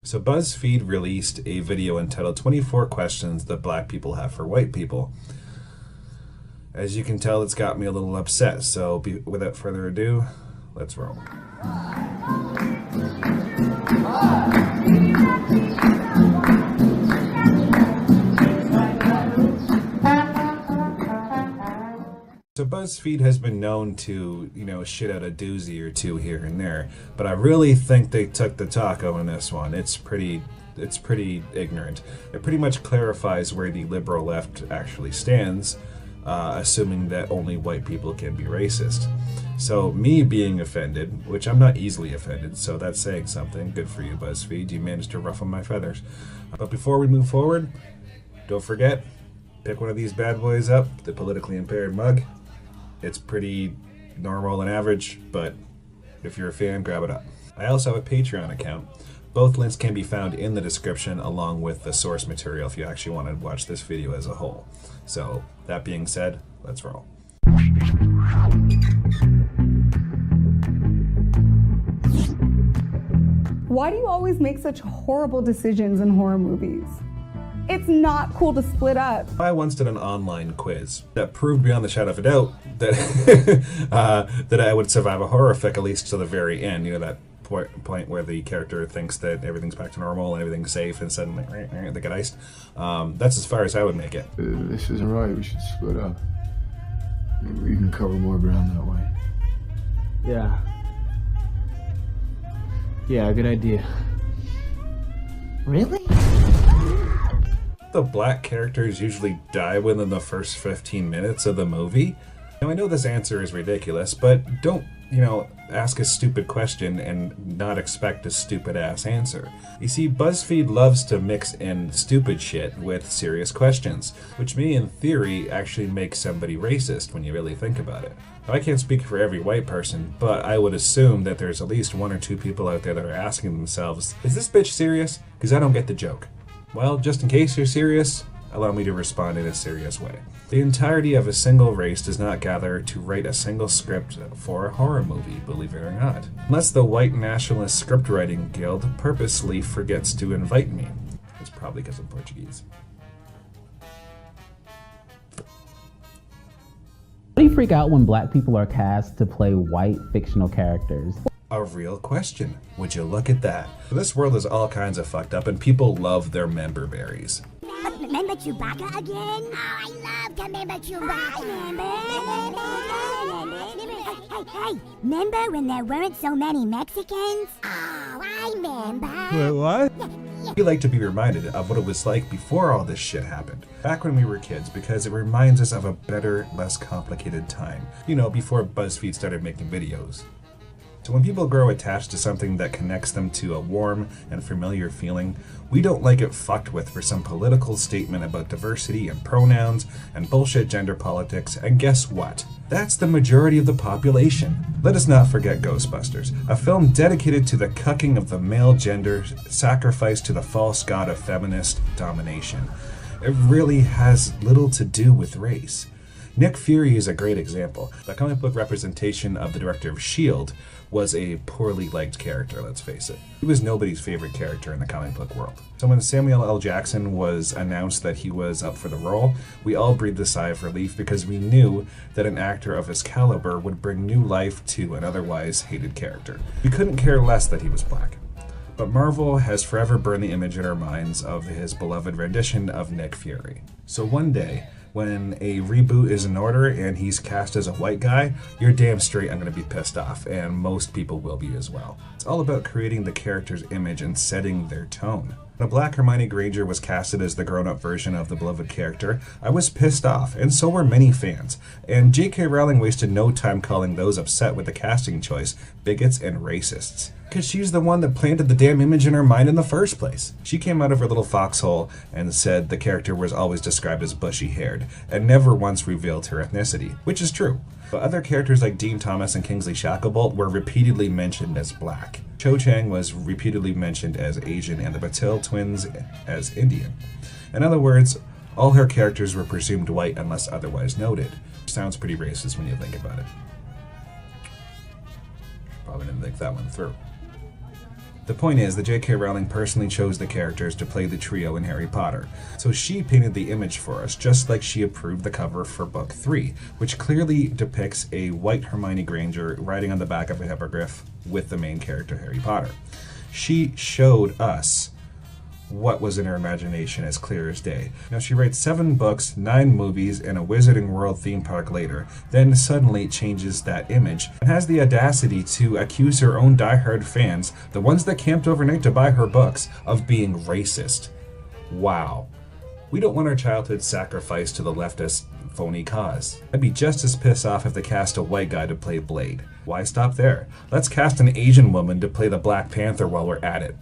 So Buzzfeed released a video entitled 24 Questions That Black People Have for White People. As you can tell, it's got me a little upset, so without further ado, let's roll. So Buzzfeed has been known to, shit out a doozy or two here and there, but I really think they took the taco in this one. It's pretty ignorant. It pretty much clarifies where the liberal left actually stands, assuming that only white people can be racist. So me being offended, which I'm not easily offended, so that's saying something. Good for you, Buzzfeed. You managed to ruffle my feathers. But before we move forward, don't forget, pick one of these bad boys up, the politically impaired mug. It's pretty normal and average, but if you're a fan, grab it up. I also have a Patreon account. Both links can be found in the description along with the source material if you actually want to watch this video as a whole. So, that being said, let's roll. Why do you always make such horrible decisions in horror movies? It's not cool to split up. I once did an online quiz that proved beyond the shadow of a doubt that that I would survive a horror fic at least to the very end. You know, that point where the character thinks that everything's back to normal and everything's safe, and suddenly they get iced. That's as far as I would make it. This isn't right. We should split up. Maybe we can cover more ground that way. Yeah, good idea. Really? The black characters usually die within the first 15 minutes of the movie. Now I know this answer is ridiculous, but don't, ask a stupid question and not expect a stupid ass answer. You see, Buzzfeed loves to mix in stupid shit with serious questions, which may in theory actually make somebody racist when you really think about it. Now, I can't speak for every white person, but I would assume that there's at least one or two people out there that are asking themselves, is this bitch serious? Because I don't get the joke. Well, just in case you're serious, allow me to respond in a serious way. The entirety of a single race does not gather to write a single script for a horror movie, believe it or not. Unless the White Nationalist Scriptwriting Guild purposely forgets to invite me. It's probably because I'm Portuguese. How do you freak out when black people are cast to play white fictional characters? A real question. Would you look at that? This world is all kinds of fucked up and people love their member berries. Remember Chewbacca again? Oh, I love to remember Chewbacca. Hey, remember when there weren't so many Mexicans? Oh, I remember. Wait, what? We like to be reminded of what it was like before all this shit happened. Back when we were kids, because it reminds us of a better, less complicated time. Before BuzzFeed started making videos. So when people grow attached to something that connects them to a warm and familiar feeling, we don't like it fucked with for some political statement about diversity and pronouns and bullshit gender politics, and guess what? That's the majority of the population. Let us not forget Ghostbusters, a film dedicated to the cucking of the male gender, sacrificed to the false god of feminist domination. It really has little to do with race. Nick Fury is a great example. The comic book representation of the director of S.H.I.E.L.D. was a poorly liked character, let's face it. He was nobody's favorite character in the comic book world. So when Samuel L. Jackson was announced that he was up for the role, we all breathed a sigh of relief because we knew that an actor of his caliber would bring new life to an otherwise hated character. We couldn't care less that he was black. But Marvel has forever burned the image in our minds of his beloved rendition of Nick Fury. So one day, when a reboot is in order and he's cast as a white guy, you're damn straight I'm going to be pissed off, and most people will be as well. It's all about creating the character's image and setting their tone. When a black Hermione Granger was casted as the grown-up version of the beloved character, I was pissed off, and so were many fans. And J.K. Rowling wasted no time calling those upset with the casting choice bigots and racists. Because she's the one that planted the damn image in her mind in the first place. She came out of her little foxhole and said the character was always described as bushy-haired, and never once revealed her ethnicity, which is true. But other characters like Dean Thomas and Kingsley Shacklebolt were repeatedly mentioned as black. Cho Chang was repeatedly mentioned as Asian, and the Patel twins as Indian. In other words, all her characters were presumed white unless otherwise noted. Sounds pretty racist when you think about it. Probably didn't think that one through. The point is that J.K. Rowling personally chose the characters to play the trio in Harry Potter, so she painted the image for us, just like she approved the cover for Book 3, which clearly depicts a white Hermione Granger riding on the back of a hippogriff with the main character Harry Potter. She showed us what was in her imagination as clear as day. Now she writes 7 books, 9 movies, and a Wizarding World theme park later, then suddenly changes that image and has the audacity to accuse her own diehard fans, the ones that camped overnight to buy her books, of being racist. Wow. We don't want our childhood sacrificed to the leftist phony cause. I'd be just as pissed off if they cast a white guy to play Blade. Why stop there? Let's cast an Asian woman to play the Black Panther while we're at it.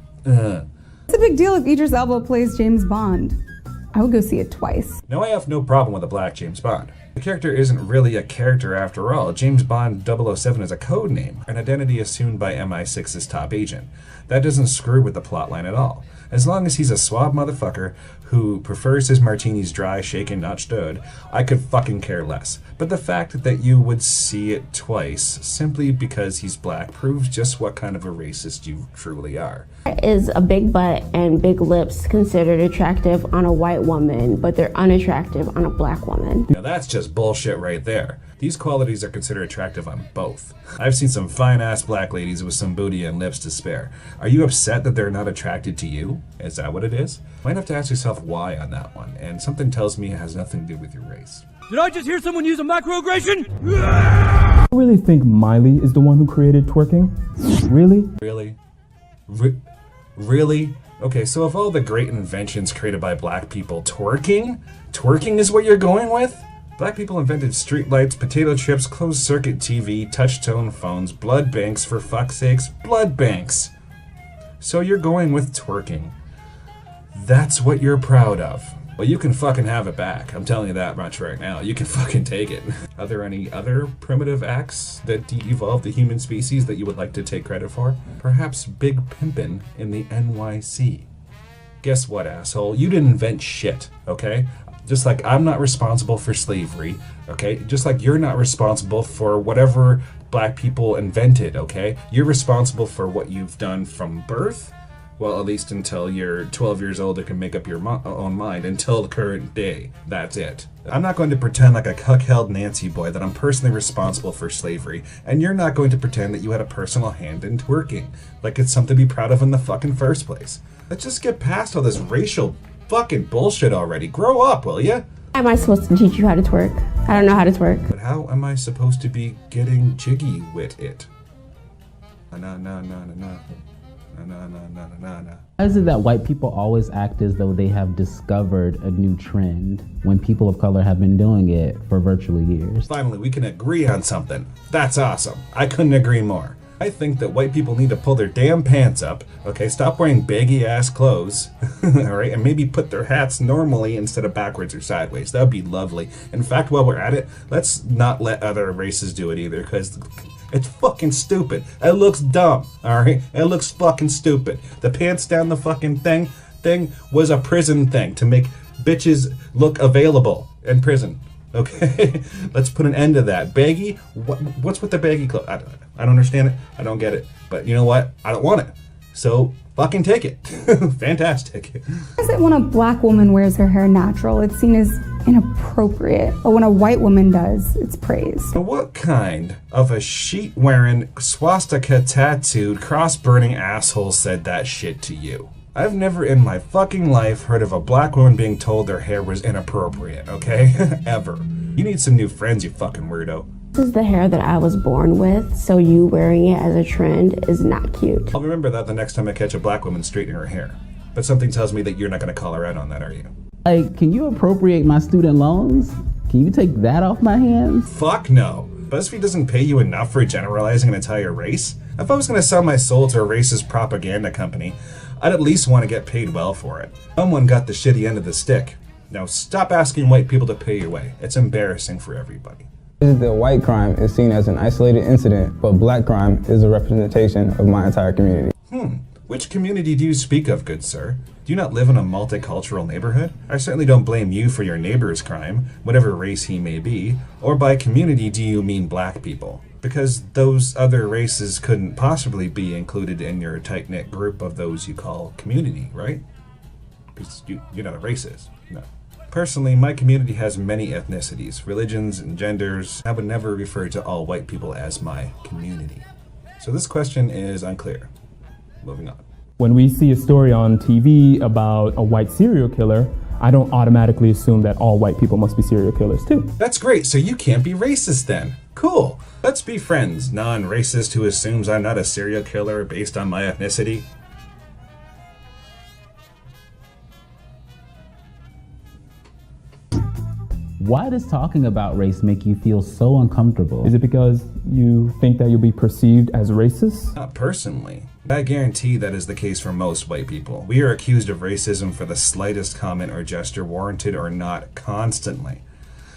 It's a big deal if Idris Elba plays James Bond. I would go see it twice. Now, I have no problem with a black James Bond. The character isn't really a character after all. James Bond 007 is a code name, an identity assumed by MI6's top agent. That doesn't screw with the plotline at all. As long as he's a suave motherfucker who prefers his martinis dry, shaken, not stirred, I could fucking care less. But the fact that you would see it twice simply because he's black proves just what kind of a racist you truly are. Is a big butt and big lips considered attractive on a white woman, but they're unattractive on a black woman? Now that's just bullshit right there. These qualities are considered attractive on both. I've seen some fine-ass black ladies with some booty and lips to spare. Are you upset that they're not attracted to you? Is that what it is? Might have to ask yourself why on that one, and something tells me it has nothing to do with your race. Did I just hear someone use a microaggression? I really think Miley is the one who created twerking? Really? Really? Okay, so of all the great inventions created by black people, twerking? Twerking is what you're going with? Black people invented streetlights, potato chips, closed-circuit TV, touch-tone phones, blood banks, for fuck's sakes, blood banks. So you're going with twerking. That's what you're proud of. Well, you can fucking have it back. I'm telling you that much right now. You can fucking take it. Are there any other primitive acts that de-evolved the human species that you would like to take credit for? Perhaps big pimpin' in the NYC. Guess what, asshole? You didn't invent shit, okay? Just like I'm not responsible for slavery, okay? Just like you're not responsible for whatever black people invented, okay? You're responsible for what you've done from birth, well, at least until you're 12 years old and can make up your own mind, until the current day. That's it. I'm not going to pretend like a cuck-held Nancy boy that I'm personally responsible for slavery, and you're not going to pretend that you had a personal hand in twerking, like it's something to be proud of in the fucking first place. Let's just get past all this racial fucking bullshit already. Grow up, will ya? How am I supposed to teach you how to twerk? I don't know how to twerk. But how am I supposed to be getting jiggy with it? No. Why is it that white people always act as though they have discovered a new trend when people of color have been doing it for virtually years? Finally, we can agree on something. That's awesome. I couldn't agree more. I think that white people need to pull their damn pants up, okay, stop wearing baggy ass clothes, alright, and maybe put their hats normally instead of backwards or sideways. That would be lovely. In fact, while we're at it, let's not let other races do it either, because it's fucking stupid. It looks dumb, alright? It looks fucking stupid. The pants down the fucking thing was a prison thing to make bitches look available in prison. Okay, let's put an end to that. Baggy? What's with the baggy clothes? I don't understand it. I don't get it. But you know what? I don't want it. So fucking take it. Fantastic. Why is it when a black woman wears her hair natural, it's seen as inappropriate, but when a white woman does, it's praised? What kind of a sheet-wearing, swastika-tattooed, cross-burning asshole said that shit to you? I've never in my fucking life heard of a black woman being told their hair was inappropriate, okay? Ever. You need some new friends, you fucking weirdo. This is the hair that I was born with, so you wearing it as a trend is not cute. I'll remember that the next time I catch a black woman straightening her hair. But something tells me that you're not gonna call her out on that, are you? Like, can you appropriate my student loans? Can you take that off my hands? Fuck no. Buzzfeed doesn't pay you enough for generalizing an entire race. If I was gonna sell my soul to a racist propaganda company, I'd at least want to get paid well for it. Someone got the shitty end of the stick. Now stop asking white people to pay your way. It's embarrassing for everybody. The white crime is seen as an isolated incident, but black crime is a representation of my entire community. Which community do you speak of, good sir? Do you not live in a multicultural neighborhood? I certainly don't blame you for your neighbor's crime, whatever race he may be. Or by community do you mean black people? Because those other races couldn't possibly be included in your tight-knit group of those you call community, right? Because you're not a racist. No. Personally, my community has many ethnicities, religions, and genders. I would never refer to all white people as my community. So this question is unclear. Moving on. When we see a story on TV about a white serial killer, I don't automatically assume that all white people must be serial killers too. That's great, so you can't be racist then. Cool. Let's be friends, non-racist who assumes I'm not a serial killer based on my ethnicity. Why does talking about race make you feel so uncomfortable? Is it because you think that you'll be perceived as racist? Not personally. I guarantee that is the case for most white people. We are accused of racism for the slightest comment or gesture, warranted or not, constantly.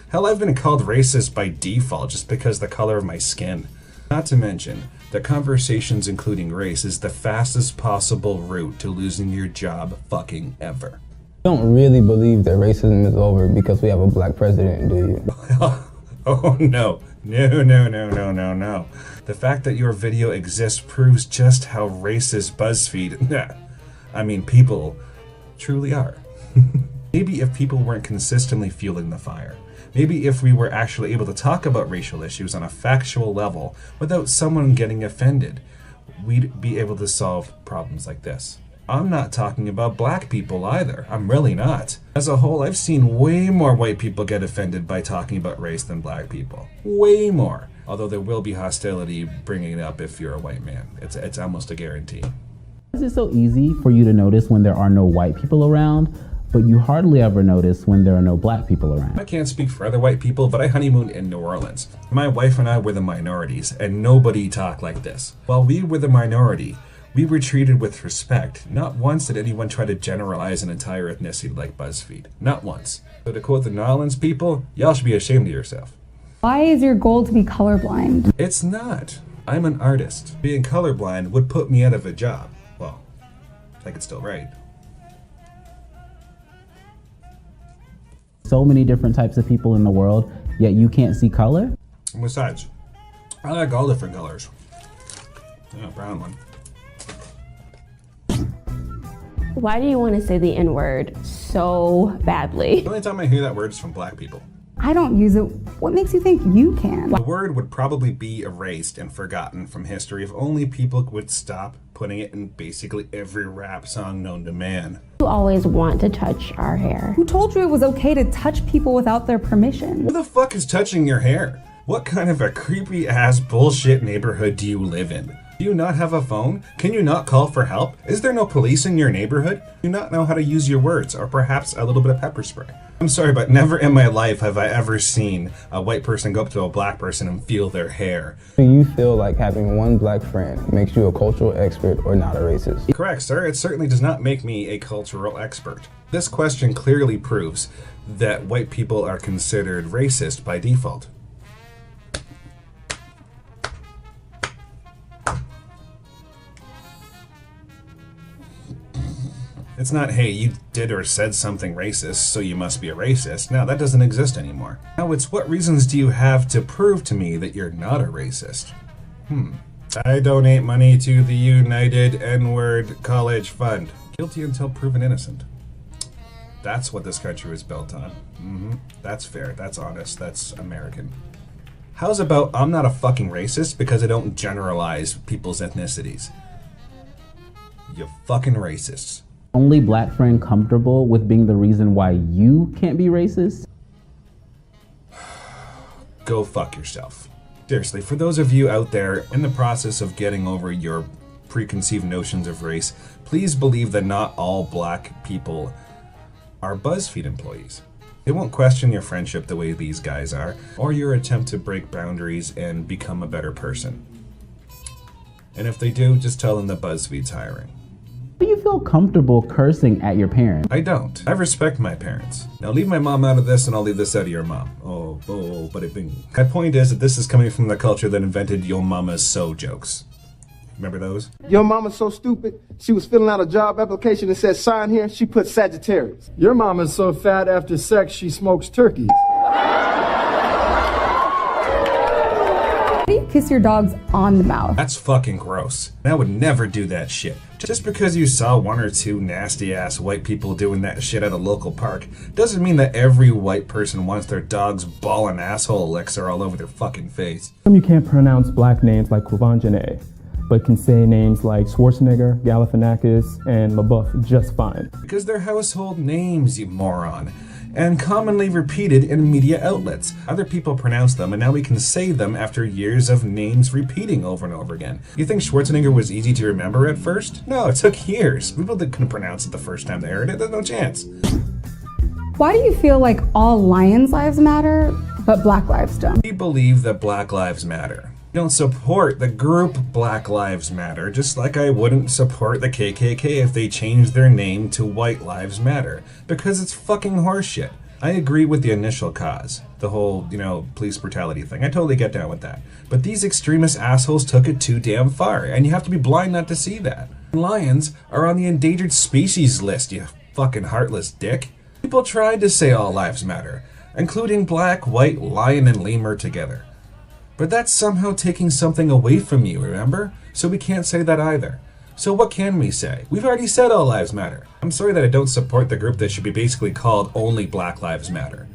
Hell, I've been called racist by default just because the color of my skin. Not to mention that conversations including race is the fastest possible route to losing your job fucking ever. You don't really believe that racism is over because we have a black president, do you? Oh no. No. The fact that your video exists proves just how racist Buzzfeed, I mean people, truly are. Maybe if people weren't consistently fueling the fire. Maybe if we were actually able to talk about racial issues on a factual level without someone getting offended, we'd be able to solve problems like this. I'm not talking about black people either. I'm really not. As a whole, I've seen way more white people get offended by talking about race than black people. Way more. Although there will be hostility bringing it up if you're a white man. It's almost a guarantee. Is it so easy for you to notice when there are no white people around, but you hardly ever notice when there are no black people around? I can't speak for other white people, but I honeymooned in New Orleans. My wife and I were the minorities, and nobody talked like this. While we were the minority, we were treated with respect. Not once did anyone try to generalize an entire ethnicity like Buzzfeed. Not once. So to quote the New Orleans people, y'all should be ashamed of yourself. Why is your goal to be colorblind? It's not. I'm an artist. Being colorblind would put me out of a job. Well, I could still write. So many different types of people in the world, yet you can't see color? And besides, I like all different colors. Yeah, brown one. Why do you want to say the N-word so badly? The only time I hear that word is from black people. I don't use it. What makes you think you can? The word would probably be erased and forgotten from history if only people would stop putting it in basically every rap song known to man. You always want to touch our hair. Who told you it was okay to touch people without their permission? Who the fuck is touching your hair? What kind of a creepy ass bullshit neighborhood do you live in? Do you not have a phone? Can you not call for help? Is there no police in your neighborhood? Do you not know how to use your words, or perhaps a little bit of pepper spray? I'm sorry, but never in my life have I ever seen a white person go up to a black person and feel their hair. Do you feel like having one black friend makes you a cultural expert or not a racist? Correct, sir. It certainly does not make me a cultural expert. This question clearly proves that white people are considered racist by default. It's not, hey, you did or said something racist, so you must be a racist. No, that doesn't exist anymore. Now it's, what reasons do you have to prove to me that you're not a racist? I donate money to the United N-Word College Fund. Guilty until proven innocent. That's what this country was built on. That's fair, that's honest, that's American. How's about I'm not a fucking racist because I don't generalize people's ethnicities? You fucking racists. Only black friend comfortable with being the reason why you can't be racist? Go fuck yourself. Seriously, for those of you out there in the process of getting over your preconceived notions of race, please believe that not all black people are Buzzfeed employees. They won't question your friendship the way these guys are, or your attempt to break boundaries and become a better person. And if they do, just tell them that Buzzfeed's hiring. Do you feel comfortable cursing at your parents? I don't. I respect my parents. Now leave my mom out of this and I'll leave this out of your mom. But it bing. My point is that this is coming from the culture that invented Yo Mama's So jokes. Remember those? Your mama's so stupid, she was filling out a job application and said sign here, she put Sagittarius. Your mama's so fat after sex she smokes turkeys. How do you kiss your dogs on the mouth. That's fucking gross. I would never do that shit. Just because you saw one or two nasty ass white people doing that shit at a local park doesn't mean that every white person wants their dog's ball and asshole elixir all over their fucking face. You can't pronounce black names like Kuvanjane, but can say names like Schwarzenegger, Galifianakis, and LaBeouf just fine. Because they're household names, you moron. And commonly repeated in media outlets. Other people pronounce them, and now we can say them after years of names repeating over and over again. You think Schwarzenegger was easy to remember at first? No, it took years. People that couldn't pronounce it the first time they heard it, there's no chance. Why do you feel like all lions' lives matter, but black lives don't? We believe that Black Lives Matter. We don't support the group Black Lives Matter, just like I wouldn't support the KKK if they changed their name to White Lives Matter, because it's fucking horseshit. I agree with the initial cause, the whole, police brutality thing. I totally get down with that. But these extremist assholes took it too damn far, and you have to be blind not to see that. Lions are on the endangered species list, you fucking heartless dick. People tried to say all lives matter, including black, white, lion, and lemur together. But that's somehow taking something away from you, remember? So we can't say that either. So what can we say? We've already said all lives matter. I'm sorry that I don't support the group that should be basically called only Black Lives Matter.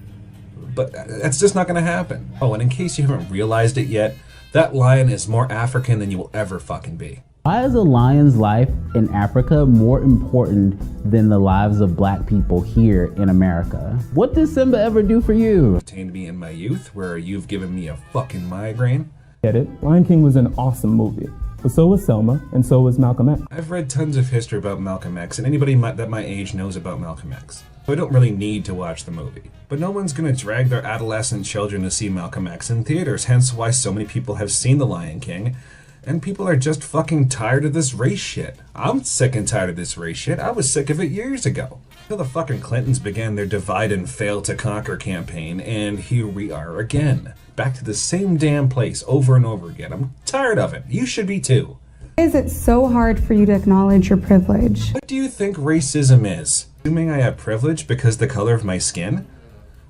But that's just not going to happen. Oh, and in case you haven't realized it yet, that lion is more African than you will ever fucking be. Why is a lion's life in Africa more important than the lives of black people here in America? What did Simba ever do for you? Retained me in my youth, where you've given me a fucking migraine. Get it? Lion King was an awesome movie. But so was Selma, and so was Malcolm X. I've read tons of history about Malcolm X, and anybody that my age knows about Malcolm X. So I don't really need to watch the movie. But no one's gonna drag their adolescent children to see Malcolm X in theaters, hence why so many people have seen The Lion King. And people are just fucking tired of this race shit. I'm sick and tired of this race shit. I was sick of it years ago. Until the fucking Clintons began their divide and fail to conquer campaign, and here we are again. Back to the same damn place over and over again. I'm tired of it. You should be too. Why is it so hard for you to acknowledge your privilege? What do you think racism is? Assuming I have privilege because the color of my skin?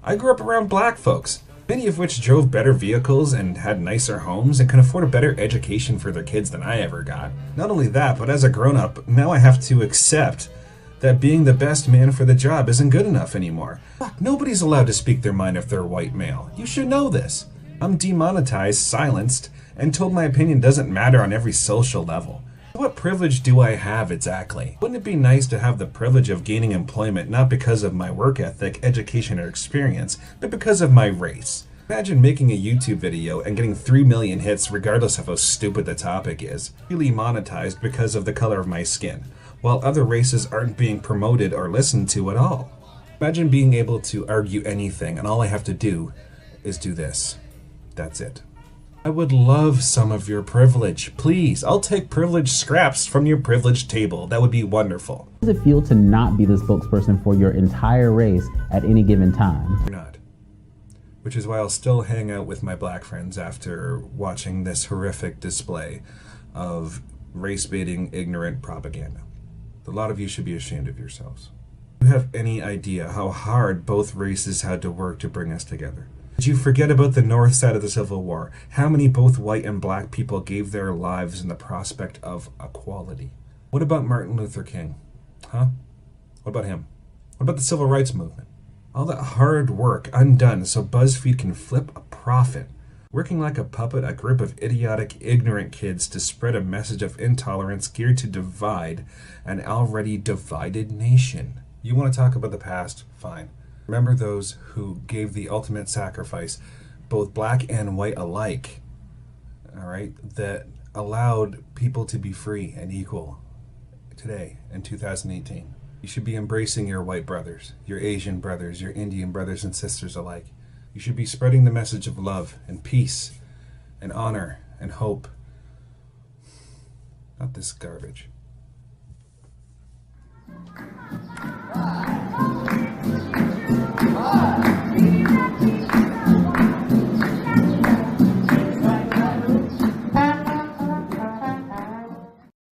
I grew up around black folks, many of which drove better vehicles and had nicer homes and can afford a better education for their kids than I ever got. Not only that, but as a grown-up, now I have to accept that being the best man for the job isn't good enough anymore. Fuck, nobody's allowed to speak their mind if they're a white male. You should know this. I'm demonetized, silenced, and told my opinion doesn't matter on every social level. What privilege do I have exactly? Wouldn't it be nice to have the privilege of gaining employment not because of my work ethic, education, or experience, but because of my race? Imagine making a YouTube video and getting 3 million hits regardless of how stupid the topic is, really monetized because of the color of my skin, while other races aren't being promoted or listened to at all. Imagine being able to argue anything and all I have to do is do this. That's it. I would love some of your privilege. Please, I'll take privilege scraps from your privilege table. That would be wonderful. How does it feel to not be the spokesperson for your entire race at any given time? You're not. Which is why I'll still hang out with my black friends after watching this horrific display of race-baiting, ignorant propaganda. A lot of you should be ashamed of yourselves. Do you have any idea how hard both races had to work to bring us together? Did you forget about the north side of the Civil War? How many both white and black people gave their lives in the prospect of equality? What about Martin Luther King? Huh? What about him? What about the Civil Rights Movement? All that hard work undone so Buzzfeed can flip a profit. Working like a puppet, a group of idiotic, ignorant kids to spread a message of intolerance geared to divide an already divided nation. You want to talk about the past? Fine. Remember those who gave the ultimate sacrifice, both black and white alike, all right, that allowed people to be free and equal today in 2018. You should be embracing your white brothers, your Asian brothers, your Indian brothers and sisters alike. You should be spreading the message of love and peace and honor and hope. Not this garbage.